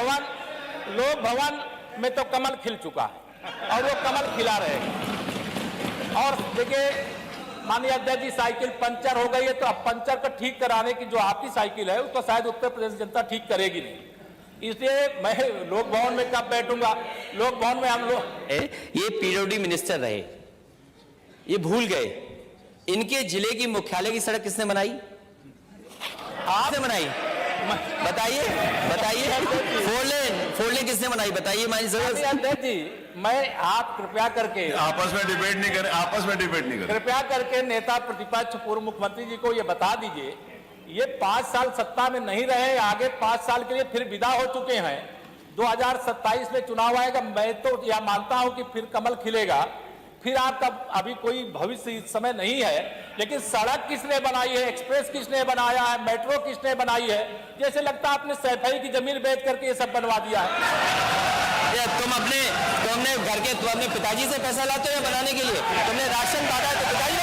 लोक भवन में तो कमल खिल चुका है और वो कमल खिला रहेगा। और देखिए माननीय अध्यक्ष जी, साइकिल पंचर हो गई है तो अब पंचर को ठीक कराने की जो आपकी साइकिल है उसको शायद उत्तर प्रदेश जनता ठीक करेगी नहीं। इसलिए मैं लोक भवन में कब बैठूंगा? लोक भवन में हम लोग ये पीडब्ल्यूडी मिनिस्टर रहे, ये भूल गए इनके जिले की मुख्यालय की सड़क किसने बनाई? आपने बनाई? बताइए बताइए। फोर लेन किसने बनाई बताइए? अध्यक्ष जी, मैं आप कृपया करके आपस में डिबेट नहीं करें। कृपया करके नेता प्रतिपक्ष पूर्व मुख्यमंत्री जी को ये बता दीजिए, ये 5 साल सत्ता में नहीं रहे, आगे 5 साल के लिए फिर विदा हो चुके हैं। 2027 में चुनाव आएगा, मैं तो यह मानता हूं कि फिर कमल खिलेगा, फिर आपका अभी कोई भविष्य इस समय नहीं है। लेकिन सड़क किसने बनाई है, एक्सप्रेस किसने बनाया है, मेट्रो किसने बनाई है? जैसे लगता है आपने सैफई की जमीन बेच करके ये सब बनवा दिया है। तुमने घर के तुम अपने पिताजी से पैसा लाते हो बनाने के लिए? तुमने राशन बांटा है तो पिताजी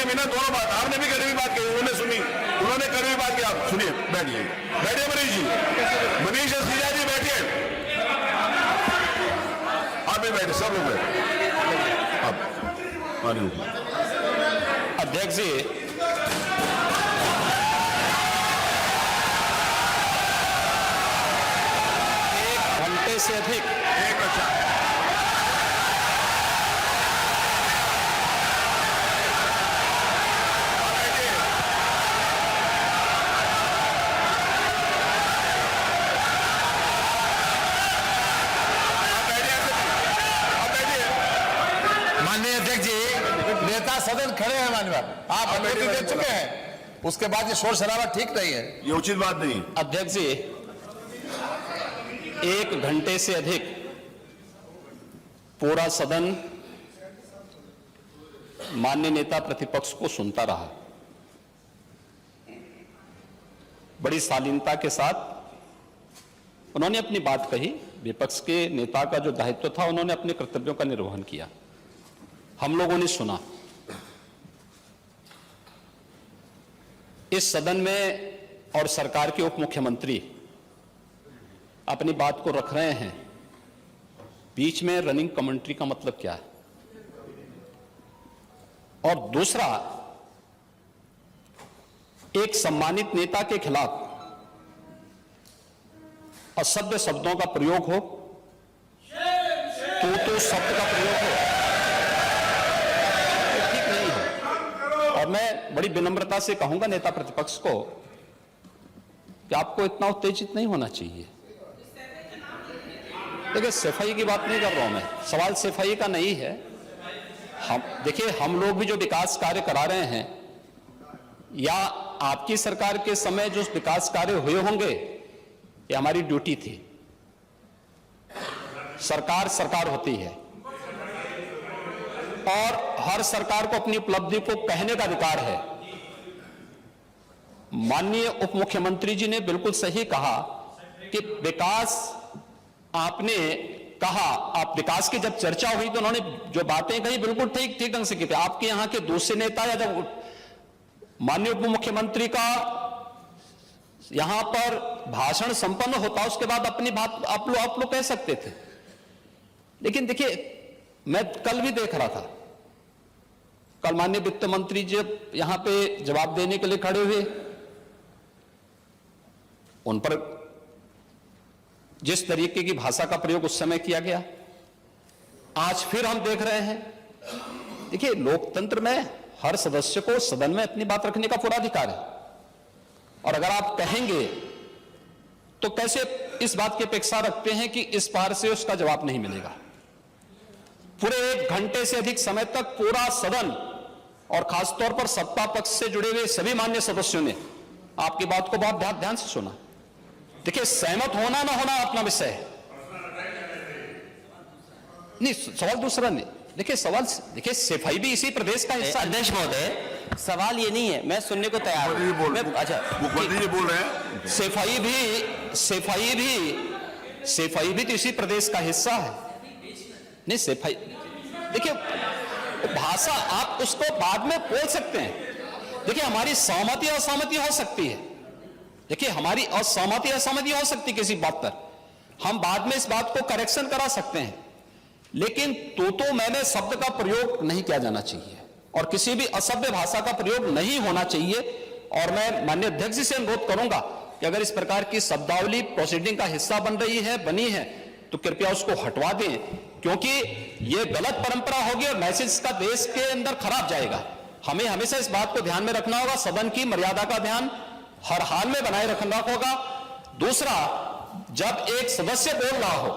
ने दोनों बात आपने भी कड़वी बात कही, उन्होंने सुनी, उन्होंने कड़वी बात की, आप सुनिए। बैठिए मनीष जी, मनीष सिंह जी बैठिए, आप भी बैठे, सब लोग बैठे। अध्यक्ष जी, एक घंटे से अधिक सदन खड़े हैं माननीय, आप अनुमति दे चुके हैं, उसके बाद ये शोर शराबा ठीक नहीं है, ये उचित बात नहीं। अध्यक्ष जी, 1 घंटे से अधिक पूरा सदन माननीय नेता प्रतिपक्ष को सुनता रहा। बड़ी शालीनता के साथ उन्होंने अपनी बात कही। विपक्ष के नेता का जो दायित्व था, उन्होंने अपने कर्तव्यों का निर्वहन किया, हम लोगों ने सुना। इस सदन में और सरकार के उप मुख्यमंत्री अपनी बात को रख रहे हैं, बीच में रनिंग कमेंट्री का मतलब क्या है? और दूसरा, एक सम्मानित नेता के खिलाफ असभ्य शब्दों का प्रयोग हो, तो शब्द का प्रयोग हो, तो ठीक नहीं है। और मैं बड़ी विनम्रता से कहूंगा नेता प्रतिपक्ष को कि आपको इतना उत्तेजित नहीं होना चाहिए। देखिए, सफाई की बात नहीं कर रहा हूं मैं, सवाल सफाई का नहीं है। देखिए, हम लोग भी जो विकास कार्य करा रहे हैं, या आपकी सरकार के समय जो विकास कार्य हुए होंगे, ये हमारी ड्यूटी थी। सरकार होती है और हर सरकार को अपनी उपलब्धि को कहने का अधिकार है। माननीय उप मुख्यमंत्री जी ने बिल्कुल सही कहा कि विकास, आपने कहा, आप विकास की जब चर्चा हुई तो उन्होंने जो बातें कही बिल्कुल ठीक ढंग से की थी। आपके यहां के दूसरे नेता या जब माननीय उप मुख्यमंत्री का यहां पर भाषण संपन्न होता, उसके बाद अपनी बात आप लोग कह सकते थे। लेकिन देखिए, मैं कल भी देख रहा था, कल माननीय वित्त मंत्री जी यहां पे जवाब देने के लिए खड़े हुए, उन पर जिस तरीके की भाषा का प्रयोग उस समय किया गया, आज फिर हम देख रहे हैं। देखिए, लोकतंत्र में हर सदस्य को सदन में अपनी बात रखने का पूरा अधिकार है, और अगर आप कहेंगे तो कैसे इस बात की अपेक्षा रखते हैं कि इस बार से उसका जवाब नहीं मिलेगा? पूरे 1 घंटे से अधिक समय तक पूरा सदन और खासतौर पर सत्ता पक्ष से जुड़े हुए सभी मान्य सदस्यों ने आपकी बात को बहुत ध्यान से सुना। देखिए, सहमत होना ना होना अपना विषय है, नहीं सवाल दूसरा नहीं। देखिए सफाई भी इसी प्रदेश का हिस्सा है। अध्यक्ष महोदय, सवाल ये नहीं है, मैं सुनने को तैयार हूं। अच्छा, मुख्यमंत्री जी बोल रहे हैं, सफाई भी तो इसी प्रदेश का हिस्सा है। नहीं सफाई, देखिए भाषा आप उसको बाद में बोल सकते हैं। देखिए हमारी सहमति असहमति हो सकती है, देखिए हमारी असहमति असहमति हो सकती है किसी बात पर, हम बाद में इस बात को करेक्शन करा सकते हैं, लेकिन तो मैंने शब्द का प्रयोग नहीं किया जाना चाहिए और किसी भी असभ्य भाषा का प्रयोग नहीं होना चाहिए। और मैं माननीय अध्यक्ष जी से अनुरोध करूंगा कि अगर इस प्रकार की शब्दावली प्रोसीडिंग का हिस्सा बनी है तो कृपया उसको हटवा दें, क्योंकि यह गलत परंपरा होगी और मैसेज का देश के अंदर खराब जाएगा। हमें हमेशा इस बात को ध्यान में रखना होगा, सदन की मर्यादा का ध्यान हर हाल में बनाए रखना होगा। दूसरा, जब एक सदस्य बोल रहा हो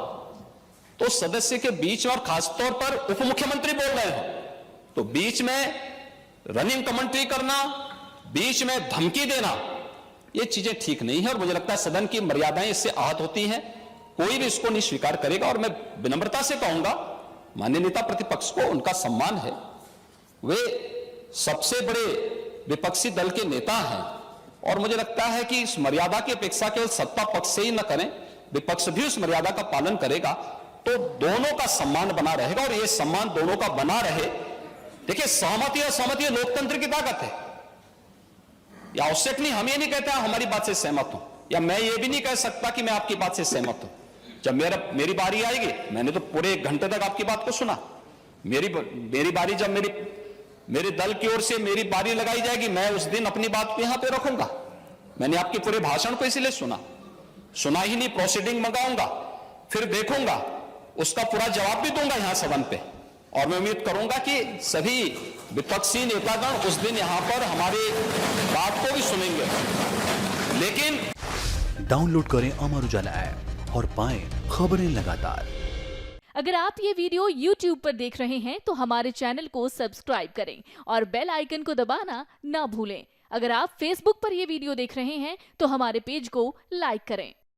तो सदस्य के बीच में, और खासतौर पर उप मुख्यमंत्री बोल रहे हो, तो बीच में रनिंग कमेंट्री करना, बीच में धमकी देना, ये चीजें ठीक नहीं है और मुझे लगता है सदन की मर्यादाएं इससे आहत होती हैं। कोई भी इसको नहीं स्वीकार करेगा और मैं विनम्रता से कहूंगा माननीय नेता प्रतिपक्ष को, उनका सम्मान है, वे सबसे बड़े विपक्षी दल के नेता हैं और मुझे लगता है कि इस मर्यादा की अपेक्षा केवल सत्ता पक्ष से ही न करें, विपक्ष भी उस मर्यादा का पालन करेगा तो दोनों का सम्मान बना रहेगा और यह सम्मान दोनों का बना रहे। देखिए सहमति और सहमति लोकतंत्र की ताकत है, या आवश्यक नहीं, हम ये नहीं कहते हमारी बात से सहमत हूं, या मैं ये भी नहीं कह सकता कि मैं आपकी बात से सहमत हूं। जब मेरी बारी आएगी, मैंने तो पूरे 1 घंटे तक आपकी बात को सुना, मेरी बारी जब मेरे दल की ओर से मेरी बारी लगाई जाएगी, मैं उस दिन अपनी बात को यहां पे रखूंगा। मैंने आपके पूरे भाषण को इसीलिए सुना ही नहीं, प्रोसीडिंग मंगाऊंगा, फिर देखूंगा, उसका पूरा जवाब भी दूंगा यहां सदन पे और मैं उम्मीद करूंगा कि सभी विपक्षी नेतागण उस दिन यहां पर हमारी बात को भी सुनेंगे। लेकिन डाउनलोड करें अमर उजाला ऐप और पाएं खबरें लगातार। अगर आप ये वीडियो YouTube पर देख रहे हैं तो हमारे चैनल को सब्सक्राइब करें और बेल आइकन को दबाना ना भूलें। अगर आप Facebook पर ये वीडियो देख रहे हैं तो हमारे पेज को लाइक करें।